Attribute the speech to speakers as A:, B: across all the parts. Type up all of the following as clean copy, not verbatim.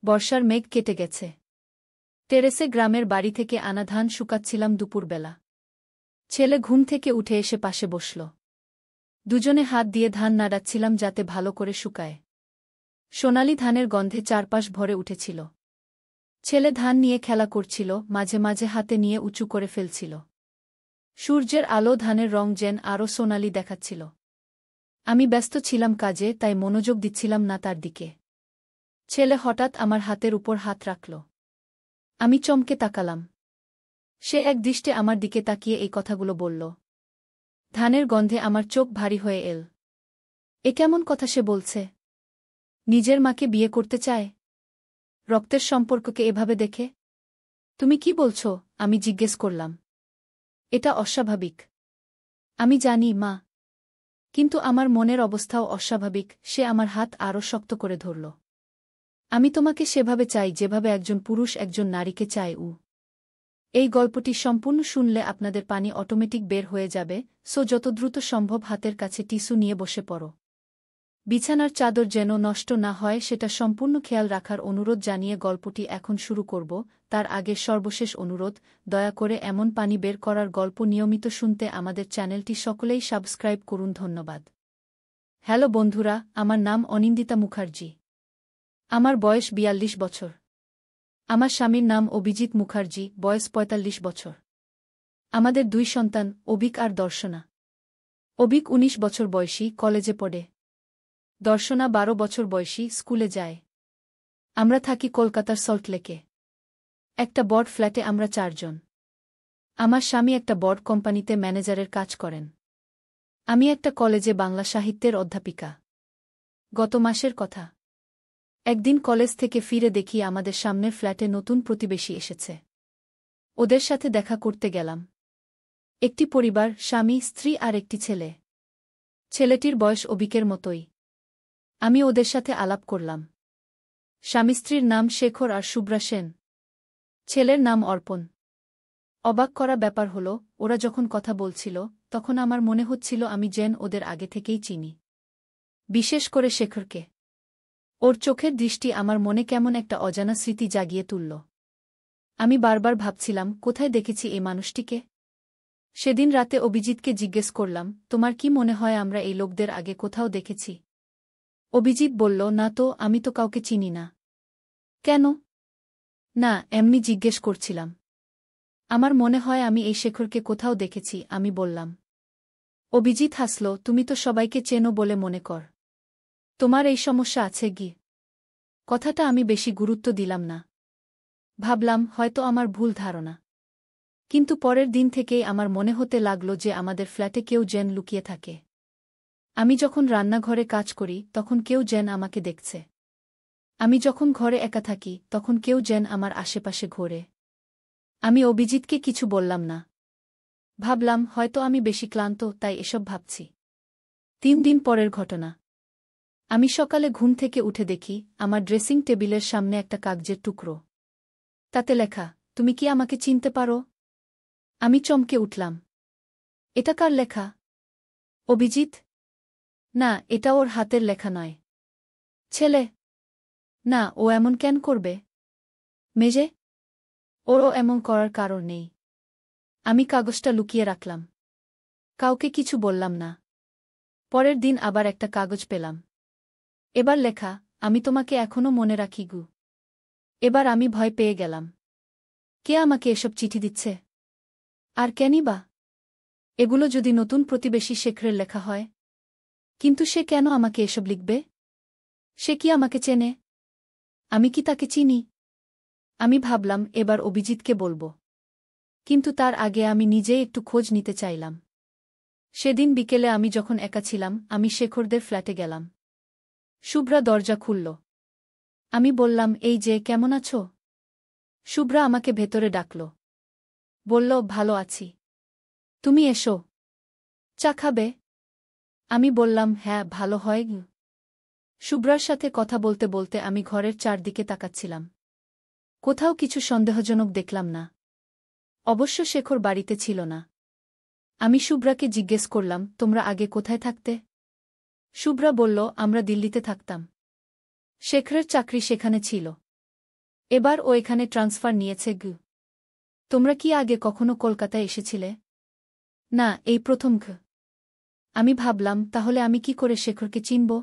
A: বর্ষার মেঘ কেটে গেছে। টেরেসে গ্রামের বাড়ি থেকে আনা ধান শুকাচ্ছিলাম দুপুরবেলা। ছেলে ঘুম থেকে উঠে এসে পাশে বসল। দুজনে হাত দিয়ে ধান নাড়াচ্ছিলাম যাতে ভালো করে শুকায়। সোনালি ধানের গন্ধে চারপাশ ভরে উঠেছিল। ছেলে ধান নিয়ে খেলা করছিল, মাঝে মাঝে হাতে নিয়ে উঁচু করে ফেলছিল। সূর্যের আলো ধানের রং যেন আরও সোনালি দেখাচ্ছিল। আমি ব্যস্ত ছিলাম কাজে, তাই মনোযোগ দিচ্ছিলাম না তার দিকে। ছেলে হঠাৎ আমার হাতের উপর হাত রাখল। আমি চমকে তাকালাম। সে একদৃষ্টে আমার দিকে তাকিয়ে এই কথাগুলো বলল। ধানের গন্ধে আমার চোখ ভারী হয়ে এল। এ কেমন কথা সে বলছে? নিজের মাকে বিয়ে করতে চায়? রক্তের সম্পর্ককে এভাবে দেখে? তুমি কি বলছ? আমি জিজ্ঞেস করলাম। এটা অস্বাভাবিক। আমি জানি মা, কিন্তু আমার মনের অবস্থাও অস্বাভাবিক। সে আমার হাত আরও শক্ত করে ধরল। আমি তোমাকে সেভাবে চাই যেভাবে একজন পুরুষ একজন নারীকে চায়। এই গল্পটি সম্পূর্ণ শুনলে আপনাদের পানি অটোমেটিক বের হয়ে যাবে, সো যত দ্রুত সম্ভব হাতের কাছে টিস্যু নিয়ে বসে পড়ো। বিছানার চাদর যেন নষ্ট না হয় সেটা সম্পূর্ণ খেয়াল রাখার অনুরোধ জানিয়ে গল্পটি এখন শুরু করব। তার আগে সর্বশেষ অনুরোধ, দয়া করে এমন পানি বের করার গল্প নিয়মিত শুনতে আমাদের চ্যানেলটি সকলেই সাবস্ক্রাইব করুন। ধন্যবাদ। হ্যালো বন্ধুরা, আমার নাম অনিন্দিতা মুখার্জি। আমার বয়স ৪২ বছর। আমার স্বামীর নাম অভিজিৎ মুখার্জি, বয়স ৪৫ বছর। আমাদের ২ সন্তান, অভিক আর দর্শনা। অভিক ১৯ বছর বয়সী, কলেজে পড়ে। দর্শনা ১২ বছর বয়সী, স্কুলে যায়। আমরা থাকি কলকাতার সল্টলেকে। একটা বড় ফ্ল্যাটে আমরা ৪ জন। আমার স্বামী একটা বড় কোম্পানিতে ম্যানেজারের কাজ করেন। আমি একটা কলেজে বাংলা সাহিত্যের অধ্যাপিকা। গত মাসের কথা। একদিন কলেজ থেকে ফিরে দেখি আমাদের সামনের ফ্ল্যাটে নতুন প্রতিবেশী এসেছে। ওদের সাথে দেখা করতে গেলাম। একটি পরিবার, স্বামী, স্ত্রী আর একটি ছেলে। ছেলেটির বয়স অভিকের মতোই। আমি ওদের সাথে আলাপ করলাম। স্বামী স্ত্রীর নাম শেখর আর শুভ্রা সেন। ছেলের নাম অর্পণ। অবাক করা ব্যাপার হল, ওরা যখন কথা বলছিল তখন আমার মনে হচ্ছিল আমি যেন ওদের আগে থেকেই চিনি। বিশেষ করে শেখরকে। ওর চোখের দৃষ্টি আমার মনে কেমন একটা অজানা স্মৃতি জাগিয়ে তুলল। আমি বারবার ভাবছিলাম কোথায় দেখেছি এই মানুষটিকে। সেদিন রাতে অভিজিৎকে জিজ্ঞেস করলাম, তোমার কি মনে হয় আমরা এই লোকদের আগে কোথাও দেখেছি? অভিজিৎ বলল, না তো, আমি তো কাউকে চিনি না। কেন? না, এমনি জিজ্ঞেস করছিলাম। আমার মনে হয় আমি এই শেখরকে কোথাও দেখেছি, আমি বললাম। অভিজিৎ হাসল, তুমি তো সবাইকে চেনো বলে মনে কর। তোমার এই সমস্যা আছে কি? কথাটা আমি বেশি গুরুত্ব দিলাম না। ভাবলাম হয়তো আমার ভুল ধারণা। কিন্তু পরের দিন থেকেই আমার মনে হতে লাগল যে আমাদের ফ্ল্যাটে কেউ যেন লুকিয়ে থাকে। আমি যখন রান্নাঘরে কাজ করি তখন কেউ যেন আমাকে দেখছে। আমি যখন ঘরে একা থাকি তখন কেউ যেন আমার আশেপাশে ঘোরে। আমি অভিজিৎকে কিছু বললাম না। ভাবলাম হয়তো আমি বেশি ক্লান্ত, তাই এসব ভাবছি। ৩ দিন পরের ঘটনা। আমি সকালে ঘুম থেকে উঠে দেখি আমার ড্রেসিং টেবিলের সামনে একটা কাগজের টুকরো। তাতে লেখা, তুমি কি আমাকে চিনতে পারো? আমি চমকে উঠলাম। এটা কার লেখা? অভিজিৎ? না, এটা ওর হাতের লেখা নয়। ছেলে? না, ও এমন কেন করবে? মেজে? ওরও এমন করার কারণ নেই। আমি কাগজটা লুকিয়ে রাখলাম। কাউকে কিছু বললাম না। পরের দিন আবার একটা কাগজ পেলাম। এবার লেখা, আমি তোমাকে এখনো মনে রাখি গু। এবার আমি ভয় পেয়ে গেলাম। কে আমাকে এসব চিঠি দিচ্ছে? আর কেনই বা? এগুলো যদি নতুন প্রতিবেশী শেখরের লেখা হয়? কিন্তু সে কেন আমাকে এসব লিখবে? সে কি আমাকে চেনে? আমি কি তাকে চিনি? আমি ভাবলাম এবার অভিজিৎকে বলবো। কিন্তু তার আগে আমি নিজেই একটু খোঁজ নিতে চাইলাম। সেদিন বিকেলে আমি যখন একা ছিলাম আমি শেখরদের ফ্ল্যাটে গেলাম। শুভ্রা দরজা খুলল। আমি বললাম, এই যে, কেমন আছো? শুভ্রা আমাকে ভেতরে ডাকল। বলল, ভালো আছি। তুমি এসো। চা খাবে? আমি বললাম, হ্যাঁ, ভালো হয়। শুভ্রার সাথে কথা বলতে বলতে আমি ঘরের চারদিকে তাকাচ্ছিলাম। কোথাও কিছু সন্দেহজনক দেখলাম না। অবশ্য শেখর বাড়িতে ছিল না। আমি শুভ্রাকে জিজ্ঞেস করলাম, তোমরা আগে কোথায় থাকতে? শুভ্রা বলল, আমরা দিল্লিতে থাকতাম। শেখরের চাকরি সেখানে ছিল। এবার ও এখানে ট্রান্সফার নিয়েছে গু। তোমরা কি আগে কখনো কলকাতায় এসেছিলে? না, এই প্রথম ঘ। আমি ভাবলাম তাহলে আমি কি করে শেখরকে চিনব?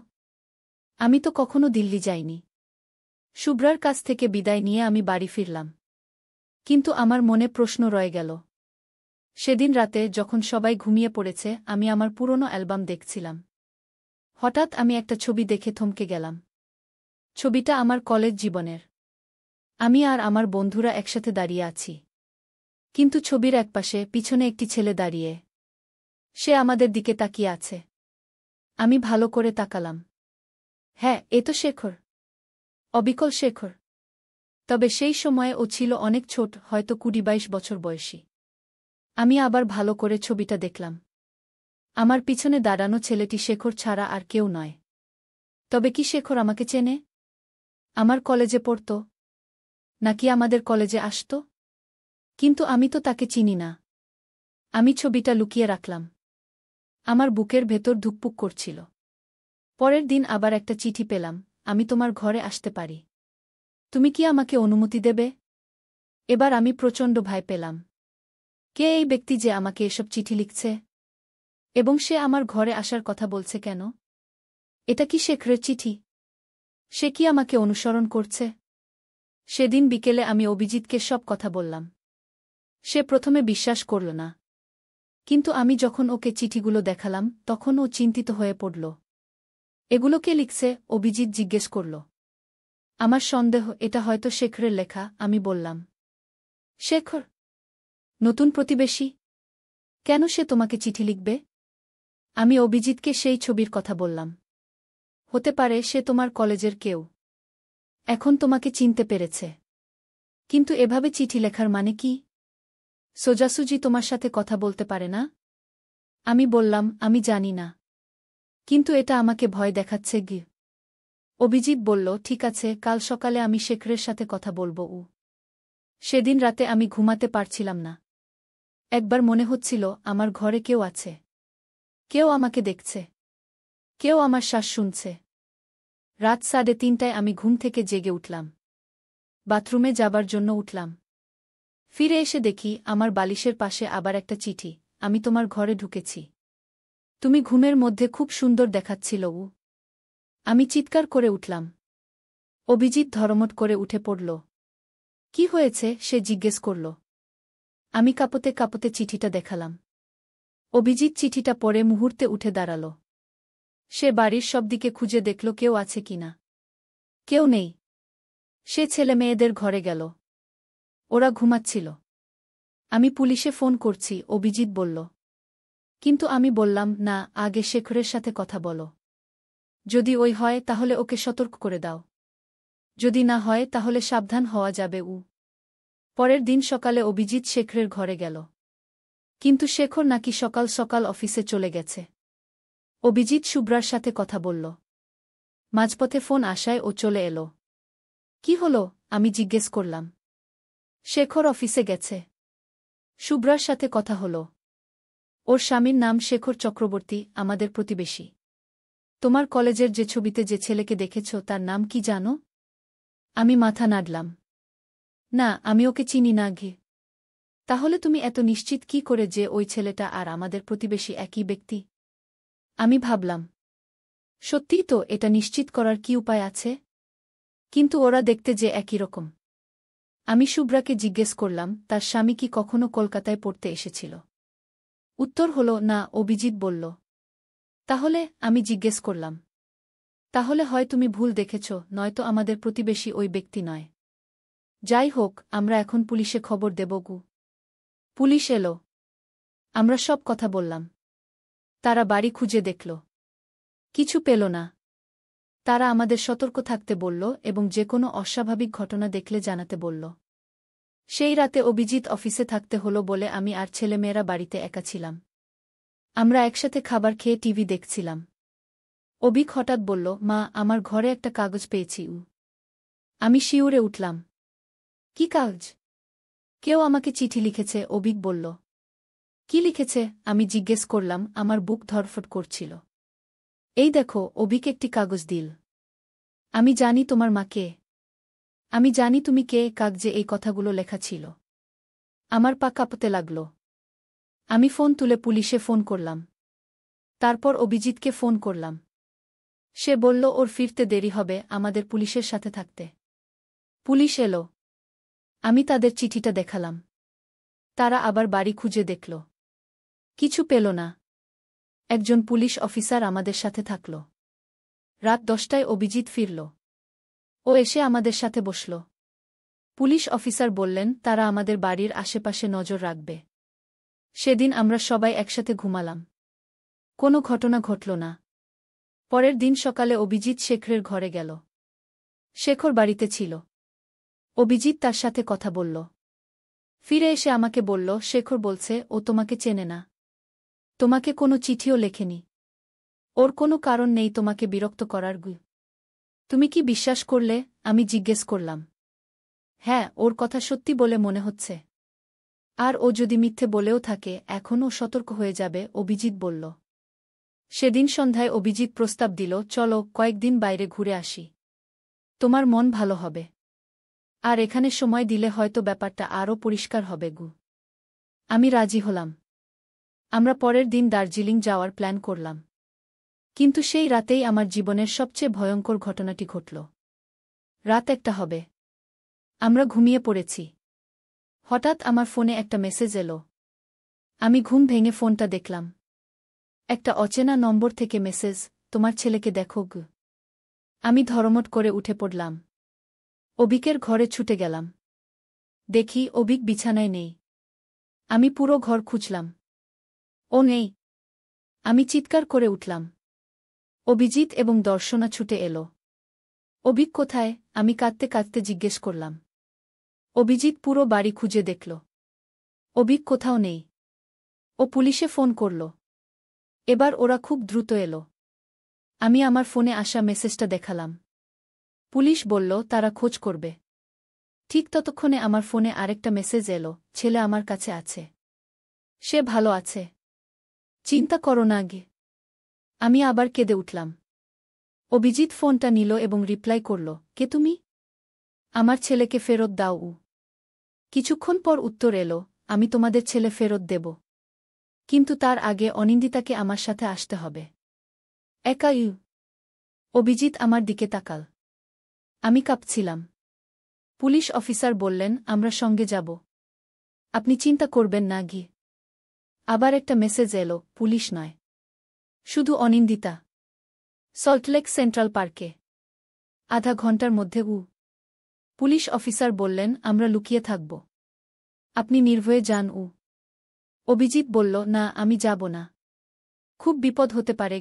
A: আমি তো কখনো দিল্লি যাইনি। শুভ্রার কাছ থেকে বিদায় নিয়ে আমি বাড়ি ফিরলাম। কিন্তু আমার মনে প্রশ্ন রয়ে গেল। সেদিন রাতে যখন সবাই ঘুমিয়ে পড়েছে আমি আমার পুরনো অ্যালবাম দেখছিলাম। হঠাৎ আমি একটা ছবি দেখে থমকে গেলাম। ছবিটা আমার কলেজ জীবনের। আমি আর আমার বন্ধুরা একসাথে দাঁড়িয়ে আছি। কিন্তু ছবির একপাশে পিছনে একটি ছেলে দাঁড়িয়ে। সে আমাদের দিকে তাকিয়ে আছে। আমি ভালো করে তাকালাম। হ্যাঁ, এ তো শেখর। অবিকল শেখর। তবে সেই সময়ে ও ছিল অনেক ছোট, হয়তো ২০-২২ বছর বয়সী। আমি আবার ভালো করে ছবিটা দেখলাম। আমার পিছনে দাঁড়ানো ছেলেটি শেখর ছাড়া আর কেউ নয়। তবে কি শেখর আমাকে চেনে? আমার কলেজে পড়ত? নাকি আমাদের কলেজে আসত? কিন্তু আমি তো তাকে চিনি না। আমি ছবিটা লুকিয়ে রাখলাম। আমার বুকের ভেতর ধুকপুক করছিল। পরের দিন আবার একটা চিঠি পেলাম, আমি তোমার ঘরে আসতে পারি। তুমি কি আমাকে অনুমতি দেবে? এবার আমি প্রচণ্ড ভয় পেলাম। কে এই ব্যক্তি যে আমাকে এসব চিঠি লিখছে? এবং সে আমার ঘরে আসার কথা বলছে কেন? এটা কি শেখরের চিঠি? সে কি আমাকে অনুসরণ করছে? সেদিন বিকেলে আমি অভিজিৎকে সব কথা বললাম। সে প্রথমে বিশ্বাস করল না। কিন্তু আমি যখন ওকে চিঠিগুলো দেখালাম তখন ও চিন্তিত হয়ে পড়ল। এগুলো কে লিখছে? অভিজিৎ জিজ্ঞেস করল। আমার সন্দেহ এটা হয়তো শেখরের লেখা, আমি বললাম। শেখর? নতুন প্রতিবেশী? কেন সে তোমাকে চিঠি লিখবে? আমি অভিজিৎকে সেই ছবির কথা বললাম। হতে পারে সে তোমার কলেজের কেউ। এখন তোমাকে চিনতে পেরেছে। কিন্তু এভাবে চিঠি লেখার মানে কি? সোজাসুজি তোমার সাথে কথা বলতে পারে না? আমি বললাম, আমি জানি না। কিন্তু এটা আমাকে ভয় দেখাচ্ছে গি। অভিজিৎ বলল, ঠিক আছে, কাল সকালে আমি শেখরের সাথে কথা বলবো। সেদিন রাতে আমি ঘুমাতে পারছিলাম না। একবার মনে হচ্ছিল আমার ঘরে কেউ আছে। কেউ আমাকে দেখছে। কেউ আমার শ্বাস শুনছে। রাত ৩:৩০টায় আমি ঘুম থেকে জেগে উঠলাম। বাথরুমে যাবার জন্য উঠলাম। ফিরে এসে দেখি আমার বালিশের পাশে আবার একটা চিঠি, আমি তোমার ঘরে ঢুকেছি। তুমি ঘুমের মধ্যে খুব সুন্দর দেখাচ্ছিল। আমি চিৎকার করে উঠলাম। অভিজিৎ ধরমট করে উঠে পড়ল। কি হয়েছে? সে জিজ্ঞেস করল। আমি কাঁপতে কাঁপতে চিঠিটা দেখালাম। অভিজিৎ চিঠিটা পড়ে মুহূর্তে উঠে দাঁড়াল। সে বাড়ির সব দিকে খুঁজে দেখল কেউ আছে কিনা। কেউ নেই। সে ছেলে মেয়েদের ঘরে গেল। ওরা ঘুমাচ্ছিল। আমি পুলিশে ফোন করছি, অভিজিৎ বলল। কিন্তু আমি বললাম, না, আগে শেখরের সাথে কথা বলো। যদি ওই হয় তাহলে ওকে সতর্ক করে দাও। যদি না হয় তাহলে সাবধান হওয়া যাবে। পরের দিন সকালে অভিজিৎ শেখরের ঘরে গেল। কিন্তু শেখর নাকি সকাল সকাল অফিসে চলে গেছে। অভিজিৎ শুভ্রার সাথে কথা বলল। মাঝপথে ফোন আসায় ও চলে এলো। কি হলো? আমি জিজ্ঞেস করলাম। শেখর অফিসে গেছে। শুভ্রার সাথে কথা হলো। ওর স্বামীর নাম শেখর চক্রবর্তী, আমাদের প্রতিবেশী। তোমার কলেজের যে ছবিতে যে ছেলেকে দেখেছ তার নাম কি জানো? আমি মাথা নাড়লাম। না, আমি ওকে চিনি না ঘি। তাহলে তুমি এত নিশ্চিত কি করে যে ওই ছেলেটা আর আমাদের প্রতিবেশী একই ব্যক্তি? আমি ভাবলাম, সত্যিই তো, এটা নিশ্চিত করার কি উপায় আছে? কিন্তু ওরা দেখতে যে একই রকম। আমি শুভ্রাকে জিজ্ঞেস করলাম, তার স্বামী কি কখনো কলকাতায় পড়তে এসেছিল? উত্তর হলো না, অভিজিৎ বলল। তাহলে? আমি জিজ্ঞেস করলাম। তাহলে হয় তুমি ভুল দেখেছ, নয়তো আমাদের প্রতিবেশী ওই ব্যক্তি নয়। যাই হোক, আমরা এখন পুলিশে খবর দেব। পুলিশ এলো। আমরা সব কথা বললাম। তারা বাড়ি খুঁজে দেখল। কিছু পেল না। তারা আমাদের সতর্ক থাকতে বলল এবং যে কোনো অস্বাভাবিক ঘটনা দেখলে জানাতে বলল। সেই রাতে অভিজিৎ অফিসে থাকতে হলো বলে আমি আর ছেলেমেয়েরা বাড়িতে একা ছিলাম। আমরা একসাথে খাবার খেয়ে টিভি দেখছিলাম। অভিক হঠাৎ বলল, মা, আমার ঘরে একটা কাগজ পেয়েছি। আমি শিউরে উঠলাম। কি কাগজ? কেউ আমাকে চিঠি লিখেছে, অভিক বলল। কি লিখেছে? আমি জিজ্ঞেস করলাম, আমার বুক ধড়ফড় করছিল। এই দেখো, অভিক একটি কাগজ দিল। আমি জানি তোমার মা কে। আমি জানি তুমি কে, কাগজে এই কথাগুলো লেখা ছিল। আমার পা কাঁপতে লাগল। আমি ফোন তুলে পুলিশে ফোন করলাম। তারপর অভিজিৎকে ফোন করলাম। সে বলল ওর ফিরতে দেরি হবে আমাদের পুলিশের সাথে থাকতে। পুলিশ এলো। আমি তাদের চিঠিটা দেখালাম। তারা আবার বাড়ি খুঁজে দেখল। কিছু পেল না। একজন পুলিশ অফিসার আমাদের সাথে থাকল। রাত 10টায় অভিজিৎ ফিরল। ও এসে আমাদের সাথে বসল। পুলিশ অফিসার বললেন তারা আমাদের বাড়ির আশেপাশে নজর রাখবে। সেদিন আমরা সবাই একসাথে ঘুমালাম। কোনো ঘটনা ঘটল না। পরের দিন সকালে অভিজিৎ শেখরের ঘরে গেল। শেখর বাড়িতে ছিল। অভিজিৎ তার সাথে কথা বলল। ফিরে এসে আমাকে বলল শেখর বলছে ও তোমাকে চেনে না। তোমাকে কোনো চিঠিও লেখেনি। ওর কোনো কারণ নেই তোমাকে বিরক্ত করার। তুমি কি বিশ্বাস করলে? আমি জিজ্ঞেস করলাম। হ্যাঁ, ওর কথা সত্যি বলে মনে হচ্ছে। আর ও যদি মিথ্যে বলেও থাকে এখনও সতর্ক হয়ে যাবে, অভিজিৎ বলল। সেদিন সন্ধ্যায় অভিজিৎ প্রস্তাব দিল চলো কয়েকদিন বাইরে ঘুরে আসি। তোমার মন ভালো হবে। আর এখানে সময় দিলে হয়তো ব্যাপারটা আরও পরিষ্কার হবে। আমি রাজি হলাম। আমরা পরের দিন দার্জিলিং যাওয়ার প্ল্যান করলাম। কিন্তু সেই রাতেই আমার জীবনের সবচেয়ে ভয়ঙ্কর ঘটনাটি ঘটল। রাত 1টা হবে। আমরা ঘুমিয়ে পড়েছি। হঠাৎ আমার ফোনে একটা মেসেজ এলো। আমি ঘুম ভেঙে ফোনটা দেখলাম। একটা অচেনা নম্বর থেকে মেসেজ, তোমার ছেলেকে দেখো। আমি ধড়মড় করে উঠে পড়লাম। অভিকের ঘরে ছুটে গেলাম। দেখি অভিক বিছানায় নেই। আমি পুরো ঘর খুঁজলাম। ও নেই। আমি চিৎকার করে উঠলাম। অভিজিৎ এবং দর্শনা ছুটে এলো। অভিক কোথায়? আমি কাঁদতে কাঁদতে জিজ্ঞেস করলাম। অভিজিৎ পুরো বাড়ি খুঁজে দেখল। অভিক কোথাও নেই। ও পুলিশে ফোন করল। এবার ওরা খুব দ্রুত এলো। আমি আমার ফোনে আসা মেসেজটা দেখালাম। পুলিশ বলল তারা খোঁজ করবে। ঠিক ততক্ষণে আমার ফোনে আরেকটা মেসেজ এলো, ছেলে আমার কাছে আছে। সে ভালো আছে। চিন্তা করো না আগে। আমি আবার কেঁদে উঠলাম। অভিজিৎ ফোনটা নিল এবং রিপ্লাই করল, কে তুমি? আমার ছেলেকে ফেরত দাও। কিছুক্ষণ পর উত্তর এলো, আমি তোমাদের ছেলে ফেরত দেব। কিন্তু তার আগে অনিন্দিতাকে আমার সাথে আসতে হবে। একা? অভিজিৎ আমার দিকে তাকাল। আমি কাঁপছিলাম। পুলিশ অফিসার বললেন আমরা সঙ্গে যাব। আপনি চিন্তা করবেন না গিয়ে। আবার একটা মেসেজ এলো, পুলিশ নয়, শুধু অনিন্দিতা। সল্টলেক সেন্ট্রাল পার্কে। আধা ঘন্টার মধ্যে। পুলিশ অফিসার বললেন আমরা লুকিয়ে থাকব। আপনি নির্ভয়ে যান। অভিজিৎ বলল না, আমি যাব না। খুব বিপদ হতে পারে।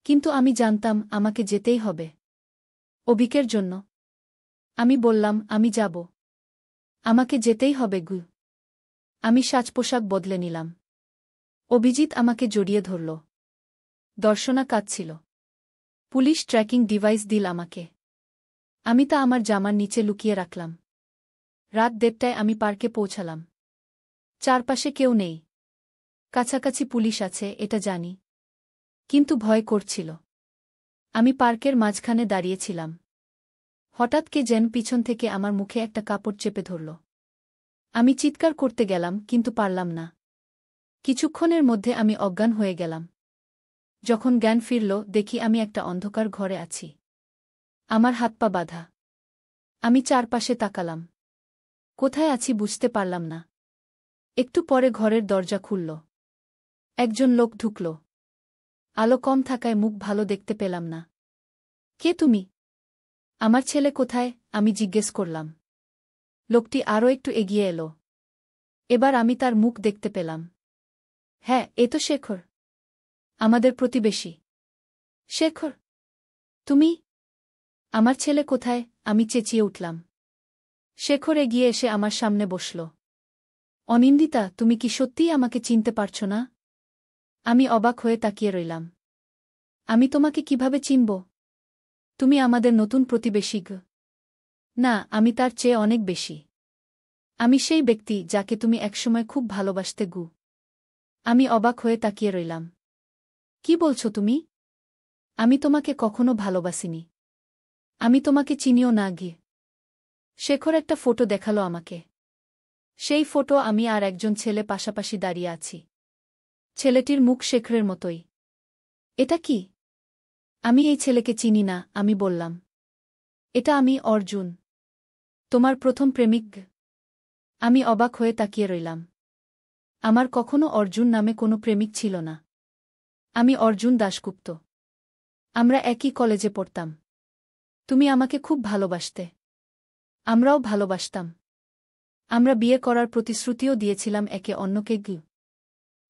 A: কিন্তু আমি জানতাম আমাকে যেতেই হবে। অভিকের জন্য। আমি বললাম আমি যাব। আমাকে যেতেই হবে। আমি সাজপোশাক বদলে নিলাম। অভিজিৎ আমাকে জড়িয়ে ধরল। দর্শনা কাঁদছিল। পুলিশ ট্র্যাকিং ডিভাইস দিল আমাকে। আমি তা আমার জামার নিচে লুকিয়ে রাখলাম। রাত 1:30টায় আমি পার্কে পৌঁছালাম। চারপাশে কেউ নেই। কাছাকাছি পুলিশ আছে এটা জানি। কিন্তু ভয় করছিল। আমি পার্কের মাঝখানে দাঁড়িয়েছিলাম। হঠাৎ কে যেন পিছন থেকে আমার মুখে একটা কাপড় চেপে ধরল। আমি চিৎকার করতে গেলাম কিন্তু পারলাম না। কিছুক্ষণের মধ্যে আমি অজ্ঞান হয়ে গেলাম। যখন জ্ঞান ফিরল দেখি আমি একটা অন্ধকার ঘরে আছি। আমার হাত পা বাঁধা। আমি চারপাশে তাকালাম। কোথায় আছি বুঝতে পারলাম না। একটু পরে ঘরের দরজা খুলল। একজন লোক ঢুকল। আলো কম থাকায় মুখ ভালো দেখতে পেলাম না। কে তুমি? আমার ছেলে কোথায়? আমি জিজ্ঞেস করলাম। লোকটি আরও একটু এগিয়ে এলো। এবার আমি তার মুখ দেখতে পেলাম। হ্যাঁ, এ তো শেখর, আমাদের প্রতিবেশী। শেখর, তুমি? আমার ছেলে কোথায়? আমি চেঁচিয়ে উঠলাম। শেখর এগিয়ে এসে আমার সামনে বসল। অনিন্দিতা, তুমি কি সত্যিই আমাকে চিনতে পারছ না? আমি অবাক হয়ে তাকিয়ে রইলাম। আমি তোমাকে কিভাবে চিনব? তুমি আমাদের নতুন প্রতিবেশী। না, আমি তার চেয়ে অনেক বেশি। আমি সেই ব্যক্তি যাকে তুমি একসময় খুব ভালোবাসতে। আমি অবাক হয়ে তাকিয়ে রইলাম। কি বলছো তুমি? আমি তোমাকে কখনো ভালোবাসিনি। আমি তোমাকে চিনিও না। শেখর একটা ফটো দেখালো আমাকে। সেই ফটো আমি আর একজন ছেলে পাশাপাশি দাঁড়িয়ে আছি। ছেলেটির মুখ শেখরের মতোই। এটা কি? আমি এই ছেলেকে চিনি না, আমি বললাম। এটা আমি, অর্জুন। তোমার প্রথম প্রেমিক। আমি অবাক হয়ে তাকিয়ে রইলাম। আমার কখনো অর্জুন নামে কোনো প্রেমিক ছিল না। আমি অর্জুন দাশগুপ্ত। আমরা একই কলেজে পড়তাম। তুমি আমাকে খুব ভালোবাসতে। আমরাও ভালোবাসতাম। আমরা বিয়ে করার প্রতিশ্রুতিও দিয়েছিলাম একে অন্যকে।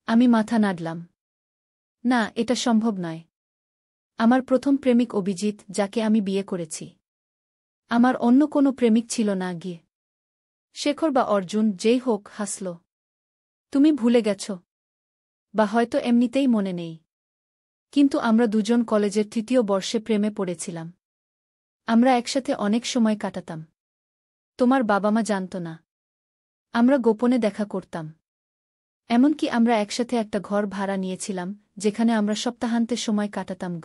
A: আমি মাথা নাড়লাম। না, এটা সম্ভব নয়। আমার প্রথম প্রেমিক অভিজিৎ, যাকে আমি বিয়ে করেছি। আমার অন্য কোনো প্রেমিক ছিল না। শেখর বা অর্জুন যেই হোক, হাসল। তুমি ভুলে গেছ। বা হয়তো এমনিতেই মনে নেই। কিন্তু আমরা দুজন কলেজের তৃতীয় বর্ষে প্রেমে পড়েছিলাম। আমরা একসাথে অনেক সময় কাটাতাম। তোমার বাবা মা জানত না। আমরা গোপনে দেখা করতাম। এমনকি আমরা একসাথে একটা ঘর ভাড়া নিয়েছিলাম, যেখানে আমরা সপ্তাহান্তে সময় কাটাতাম।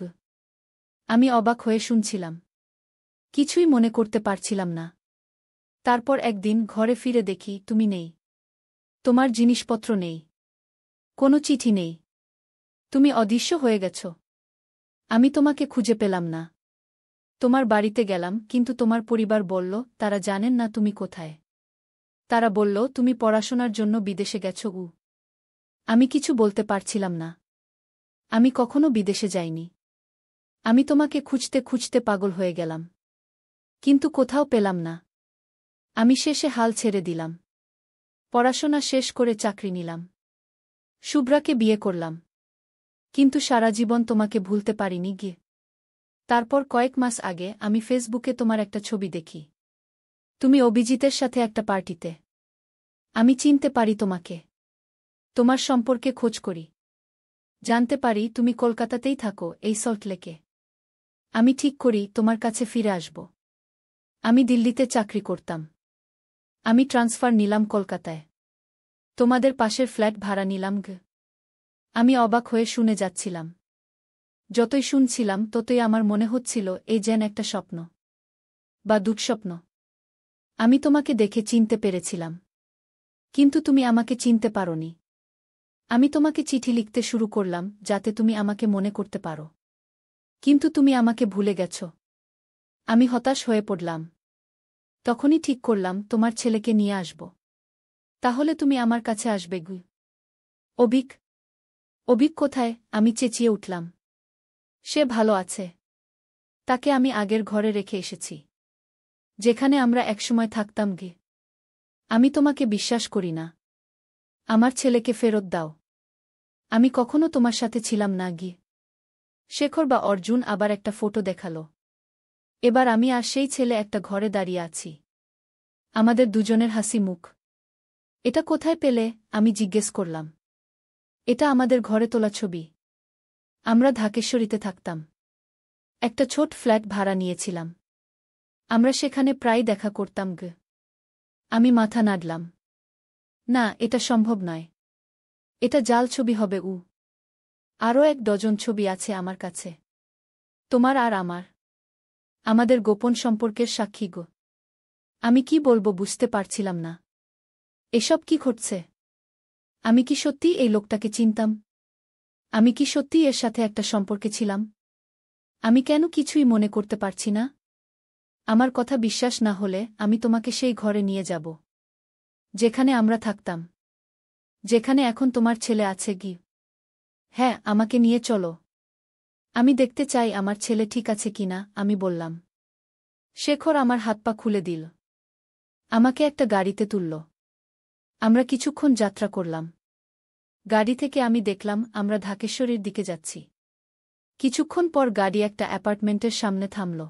A: আমি অবাক হয়ে শুনছিলাম। কিছুই মনে করতে পারছিলাম না। তারপর একদিন ঘরে ফিরে দেখি তুমি নেই। তোমার জিনিসপত্র নেই। কোনো চিঠি নেই। তুমি অদৃশ্য হয়ে গেছ। আমি তোমাকে খুঁজে পেলাম না। তোমার বাড়িতে গেলাম, কিন্তু তোমার পরিবার বলল তারা জানেন না তুমি কোথায়। তারা বলল তুমি পড়াশোনার জন্য বিদেশে গেছ। আমি কিছু বলতে পারছিলাম না। আমি কখনো বিদেশে যাইনি। আমি তোমাকে খুঁজতে খুঁজতে পাগল হয়ে গেলাম। কিন্তু কোথাও পেলাম না। আমি শেষে হাল ছেড়ে দিলাম। পড়াশোনা শেষ করে চাকরি নিলাম। শুভ্রাকে বিয়ে করলাম। কিন্তু সারা জীবন তোমাকে ভুলতে পারিনি। তারপর কয়েক মাস আগে আমি ফেসবুকে তোমার একটা ছবি দেখি। তুমি অভিজিতের সাথে একটা পার্টিতে। আমি চিনতে পারি তোমাকে। তোমার সম্পর্কে খোঁজ করি। জানতে পারি তুমি কলকাতাতেই থাকো, এই সল্টলেকে। আমি ঠিক করি তোমার কাছে ফিরে আসব। আমি দিল্লিতে চাকরি করতাম। আমি ট্রান্সফার নিলাম কলকাতায়। তোমাদের পাশের ফ্ল্যাট ভাড়া নিলাম। আমি অবাক হয়ে শুনে যাচ্ছিলাম। যতই শুনছিলাম ততই আমার মনে হচ্ছিল এই যেন একটা স্বপ্ন বা দুঃস্বপ্ন। আমি তোমাকে দেখে চিনতে পেরেছিলাম। কিন্তু তুমি আমাকে চিনতে পারোনি। আমি তোমাকে চিঠি লিখতে শুরু করলাম যাতে তুমি আমাকে মনে করতে পারো। কিন্তু তুমি আমাকে ভুলে গেছ। আমি হতাশ হয়ে পড়লাম। তখনই ঠিক করলাম তোমার ছেলেকে নিয়ে আসব। তাহলে তুমি আমার কাছে আসবে। অভিক। অভিক কোথায়? আমি চেঁচিয়ে উঠলাম। সে ভালো আছে। তাকে আমি আগের ঘরে রেখে এসেছি, যেখানে আমরা একসময় থাকতাম। আমি তোমাকে বিশ্বাস করি না। আমার ছেলেকে ফেরত দাও। আমি কখনো তোমার সাথে ছিলাম না। শেখর বা অর্জুন আবার একটা ফটো দেখালো। এবার আমি আর সেই ছেলে একটা ঘরে দাঁড়িয়ে আছি। আমাদের দুজনের হাসি মুখ। এটা কোথায় পেলে? আমি জিজ্ঞেস করলাম। এটা আমাদের ঘরে তোলা ছবি। আমরা ঢাকেশ্বরীতে থাকতাম। একটা ছোট ফ্ল্যাট ভাড়া নিয়েছিলাম। আমরা সেখানে প্রায় দেখা করতাম। আমি মাথা নাড়লাম। না, এটা সম্ভব নয়। এটা জাল ছবি হবে। আরও এক ডজন ছবি আছে আমার কাছে। তোমার আর আমার। আমাদের গোপন সম্পর্কের সাক্ষী। আমি কি বলবো বুঝতে পারছিলাম না। এসব কি ঘটছে? আমি কি সত্যি এই লোকটাকে চিনতাম? আমি কি সত্যি এর সাথে একটা সম্পর্কে ছিলাম? আমি কেন কিছুই মনে করতে পারছি না? আমার কথা বিশ্বাস না হলে আমি তোমাকে সেই ঘরে নিয়ে যাব, যেখানে আমরা থাকতাম, যেখানে এখন তোমার ছেলে আছে। হ্যাঁ, আমাকে নিয়ে চলো। আমি দেখতে চাই আমার ছেলে ঠিক আছে কিনা, আমি বললাম। শেখর আমার হাত পা খুলে দিল। আমাকে একটা গাড়িতে তুলল। আমরা কিছুক্ষণ যাত্রা করলাম। গাড়ি থেকে আমি দেখলাম আমরা ঢাকেশ্বরীর দিকে যাচ্ছি। কিছুক্ষণ পর গাড়ি একটা অ্যাপার্টমেন্টের সামনে থামল।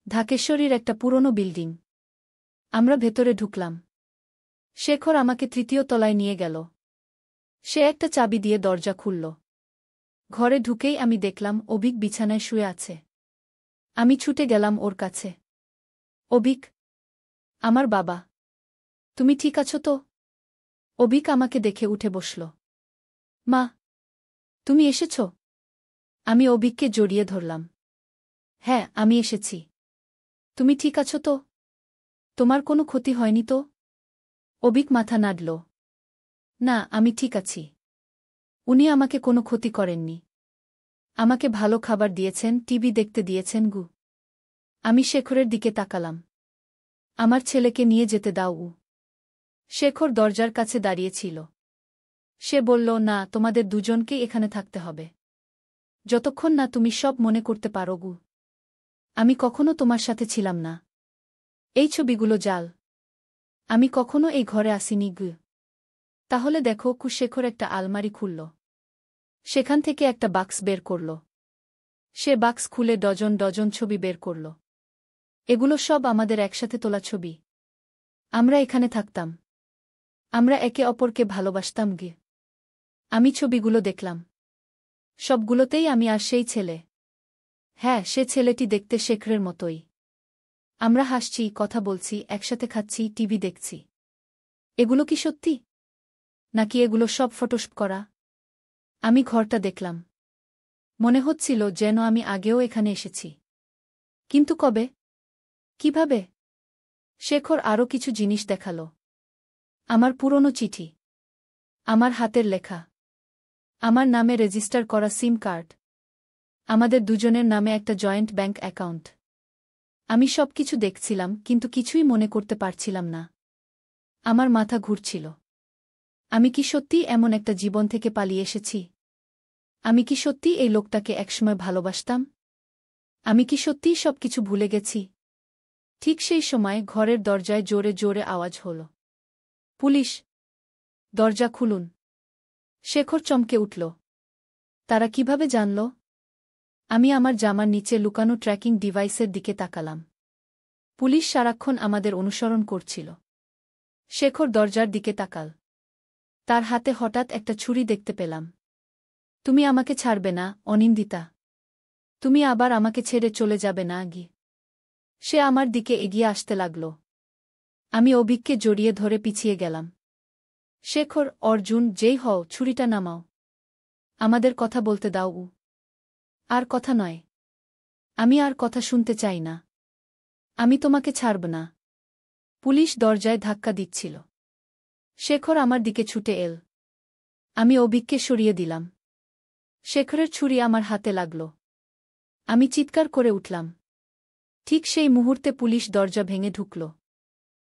A: ঢাকেশ্বরীর একটা পুরনো বিল্ডিং। আমরা ভেতরে ঢুকলাম। শেখর আমাকে তৃতীয় তলায় নিয়ে গেল। সে একটা চাবি দিয়ে দরজা খুলল। ঘরে ঢুকেই আমি দেখলাম অভিক বিছানায় শুয়ে আছে। আমি ছুটে গেলাম ওর কাছে। অভিক, আমার বাবা। তুমি ঠিক আছো তো? অভিক আমাকে দেখে উঠে বসল। মা, তুমি এসেছ? আমি অভিককে জড়িয়ে ধরলাম। হ্যাঁ, আমি এসেছি। তুমি ঠিক আছো তো? তোমার কোনো ক্ষতি হয়নি তো? অবিক মাথা নাড়ল। না, আমি ঠিক আছি। উনি আমাকে কোনো ক্ষতি করেননি। আমাকে ভালো খাবার দিয়েছেন, টিভি দেখতে দিয়েছেন গু। আমি শেখরের দিকে তাকালাম। আমার ছেলেকে নিয়ে যেতে দাও। শেখর দরজার কাছে দাঁড়িয়েছিল। সে বলল, না, তোমাদের দুজনকেই এখানে থাকতে হবে। যতক্ষণ না তুমি সব মনে করতে পারো গু। আমি কখনো তোমার সাথে ছিলাম না। এই ছবিগুলো জাল। আমি কখনো এই ঘরে আসিনি গু। তাহলে দেখো। শেখর একটা আলমারি খুলল। সেখান থেকে একটা বাক্স বের করল। সে বাক্স খুলে ডজন ডজন ছবি বের করল। এগুলো সব আমাদের একসাথে তোলা ছবি। আমরা এখানে থাকতাম। আমরা একে অপরকে ভালোবাসতাম গে। আমি ছবিগুলো দেখলাম। সবগুলোতেই আমি আর সেই ছেলে। হ্যাঁ, সে ছেলেটি দেখতে শেখরের মতোই। আমরা হাসছি, কথা বলছি, একসাথে খাচ্ছি, টিভি দেখছি। এগুলো কি সত্যি? নাকি এগুলো সব ফটোশপ করা? আমি ঘরটা দেখলাম। মনে হচ্ছিল যেন আমি আগেও এখানে এসেছি। কিন্তু কবে? কিভাবে? শেখর আরও কিছু জিনিস দেখাল। আমার পুরনো চিঠি। আমার হাতের লেখা। আমার নামে রেজিস্টার করা সিম কার্ড। আমাদের দুজনের নামে একটা জয়েন্ট ব্যাংক অ্যাকাউন্ট। আমি সব কিছু দেখছিলাম, কিন্তু কিছুই মনে করতে পারছিলাম না। আমার মাথা ঘুরছিল। আমি কি সত্যিই এমন একটা জীবন থেকে পালিয়ে এসেছি? আমি কি সত্যিই এই লোকটাকে একসময় ভালোবাসতাম? আমি কি সত্যিই সবকিছু ভুলে গেছি? ঠিক সেই সময় ঘরের দরজায় জোরে জোরে আওয়াজ হল। পুলিশ! দরজা খুলুন! শেখর চমকে উঠল। তারা কিভাবে জানল? আমি আমার জামার নিচে লুকানো ট্র্যাকিং ডিভাইসের দিকে তাকালাম। পুলিশ সারাক্ষণ আমাদের অনুসরণ করছিল। শেখর দরজার দিকে তাকাল। তার হাতে হঠাৎ একটা ছুরি দেখতে পেলাম। তুমি আমাকে ছাড়বে না, অনিন্দিতা? তুমি আবার আমাকে ছেড়ে চলে যাবে না গি? সে আমার দিকে এগিয়ে আসতে লাগল। আমি অভিককে জড়িয়ে ধরে পিছিয়ে গেলাম। শেখর, অর্জুন, যেই হও, ছুরিটা নামাও। আমাদের কথা বলতে দাও। আর কথা নয়। আমি আর কথা শুনতে চাই না। আমি তোমাকে ছাড়ব না। পুলিশ দরজায় ধাক্কা দিচ্ছিল। শেখর আমার দিকে ছুটে এল। আমি অভিককে সরিয়ে দিলাম। শেখরের ছুরি আমার হাতে লাগল। আমি চিৎকার করে উঠলাম। ঠিক সেই মুহূর্তে পুলিশ দরজা ভেঙে ঢুকল।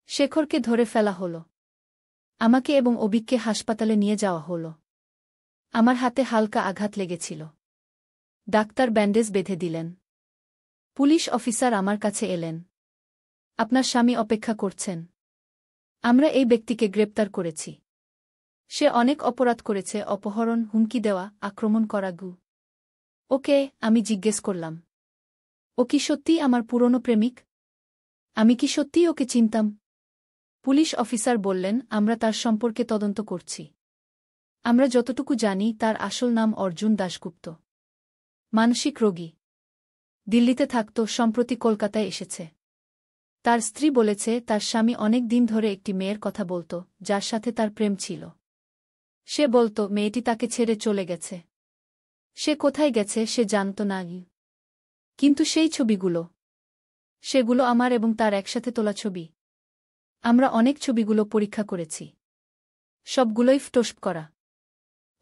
A: শেখরকে ধরে ফেলা হল। আমাকে এবং অভিককে হাসপাতালে নিয়ে যাওয়া হল। আমার হাতে হালকা আঘাত লেগেছিল। ডাক্তার ব্যান্ডেজ বেঁধে দিলেন। পুলিশ অফিসার আমার কাছে এলেন। আপনার স্বামী অপেক্ষা করছেন। আমরা এই ব্যক্তিকে গ্রেপ্তার করেছি। সে অনেক অপরাধ করেছে, অপহরণ, হুমকি দেওয়া, আক্রমণ করা গু। ওকে, আমি জিজ্ঞেস করলাম। ও কি সত্যিই আমার পুরনো প্রেমিক? আমি কি সত্যিই ওকে চিনতাম? পুলিশ অফিসার বললেন, আমরা তার সম্পর্কে তদন্ত করছি। আমরা যতটুকু জানি তার আসল নাম অর্জুন দাশগুপ্ত। মানসিক রোগী। দিল্লিতে থাকত, সম্প্রতি কলকাতায় এসেছে। তার স্ত্রী বলেছে তার স্বামী অনেক দিন ধরে একটি মেয়ের কথা বলত, যার সাথে তার প্রেম ছিল। সে বলত মেয়েটি তাকে ছেড়ে চলে গেছে। সে কোথায় গেছে সে জানত না। কিন্তু সেই ছবিগুলো, সেগুলো আমার এবং তার একসাথে তোলা ছবি। আমরা অনেক ছবিগুলো পরীক্ষা করেছি। সবগুলোই ফটোশপ করা।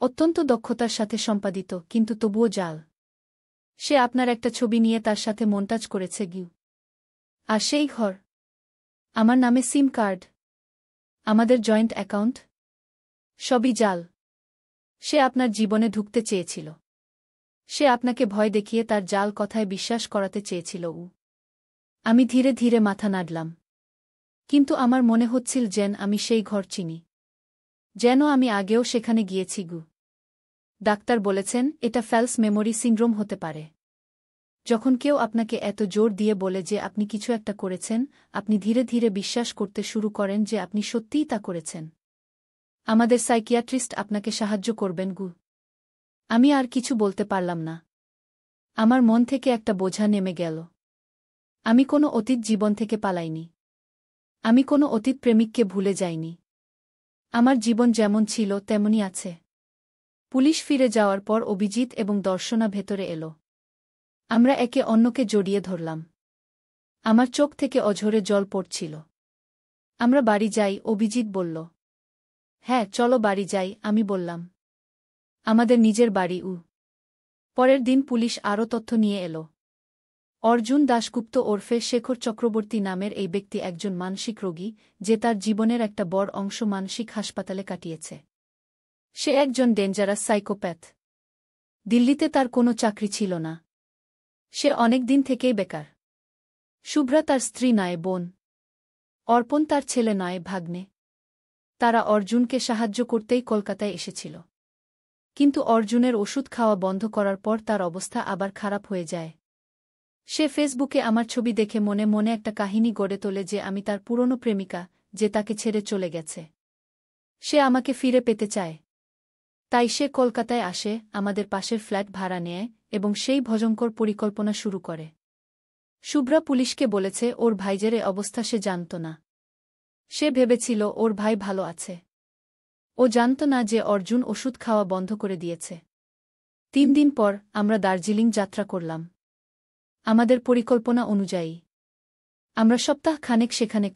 A: অত্যন্ত দক্ষতার সাথে সম্পাদিত, কিন্তু তবুও জাল। সে আপনার একটা ছবি নিয়ে তার সাথে মন্টাজ করেছে গিউ। আর সেই ঘর, আমার নামে সিম কার্ড, আমাদের জয়েন্ট অ্যাকাউন্ট, সবই জাল। সে আপনার জীবনে ঢুকতে চেয়েছিল। সে আপনাকে ভয় দেখিয়ে তার জাল কথায় বিশ্বাস করাতে চেয়েছিল। আমি ধীরে ধীরে মাথা নাড়লাম। কিন্তু আমার মনে হচ্ছিল যেন আমি সেই ঘর চিনি। যেন আমি আগেও সেখানে গিয়েছি গু। ডাক্তার বলেছেন এটা ফ্যালস মেমোরি সিন্ড্রোম হতে পারে। যখন কেউ আপনাকে এত জোর দিয়ে বলে যে আপনি কিছু একটা করেছেন, আপনি ধীরে ধীরে বিশ্বাস করতে শুরু করেন যে আপনি সত্যিই তা করেছেন। আমাদের সাইকিয়াট্রিস্ট আপনাকে সাহায্য করবেন গু। আমি আর কিছু বলতে পারলাম না। আমার মন থেকে একটা বোঝা নেমে গেল। আমি কোনো অতীত জীবন থেকে পালাইনি। আমি কোনো অতীত প্রেমিককে ভুলে যাইনি। আমার জীবন যেমন ছিল তেমনই আছে। পুলিশ ফিরে যাওয়ার পর অভিজিৎ এবং দর্শনা ভেতরে এলো। আমরা একে অন্যকে জড়িয়ে ধরলাম। আমার চোখ থেকে অঝরে জল পড়ছিল। আমরা বাড়ি যাই, অভিজিৎ বলল। হ্যাঁ, চলো বাড়ি যাই, আমি বললাম। আমাদের নিজের বাড়ি। পরের দিন পুলিশ আরও তথ্য নিয়ে এলো। অর্জুন দাশগুপ্ত ওরফে শেখর চক্রবর্তী নামের এই ব্যক্তি একজন মানসিক রোগী, যে তার জীবনের একটা বড় অংশ মানসিক হাসপাতালে কাটিয়েছে। সে একজন ডেঞ্জারাস সাইকোপ্যাথ। দিল্লিতে তার কোনো চাকরি ছিল না। সে অনেক দিন থেকেই বেকার। শুভ্রা তার স্ত্রী নয়, বোন। অর্পণ তার ছেলে নয়, ভাগ্নে। তারা অর্জুনকে সাহায্য করতেই কলকাতায় এসেছিল। কিন্তু অর্জুনের ওষুধ খাওয়া বন্ধ করার পর তার অবস্থা আবার খারাপ হয়ে যায়। সে ফেসবুকে আমার ছবি দেখে মনে মনে একটা কাহিনী গড়ে তোলে যে আমি তার পুরনো প্রেমিকা, যে তাকে ছেড়ে চলে গেছে। সে আমাকে ফিরে পেতে চায়। তাই সে কলকাতায় আসে, আমাদের পাশের ফ্ল্যাট ভাড়া নেয় এবং সেই ভয়ঙ্কর পরিকল্পনা শুরু করে। শুভ্রা পুলিশকে বলেছে ওর ভাইজের অবস্থা সে জানত না। সে ভেবেছিল ওর ভাই ভালো আছে। ও জানত না যে অর্জুন ওষুধ খাওয়া বন্ধ করে দিয়েছে। 3 দিন পর আমরা দার্জিলিং যাত্রা করলাম। আমাদের পরিকল্পনা অনুযায়ী আমরা সপ্তাহ খানেক সেখানে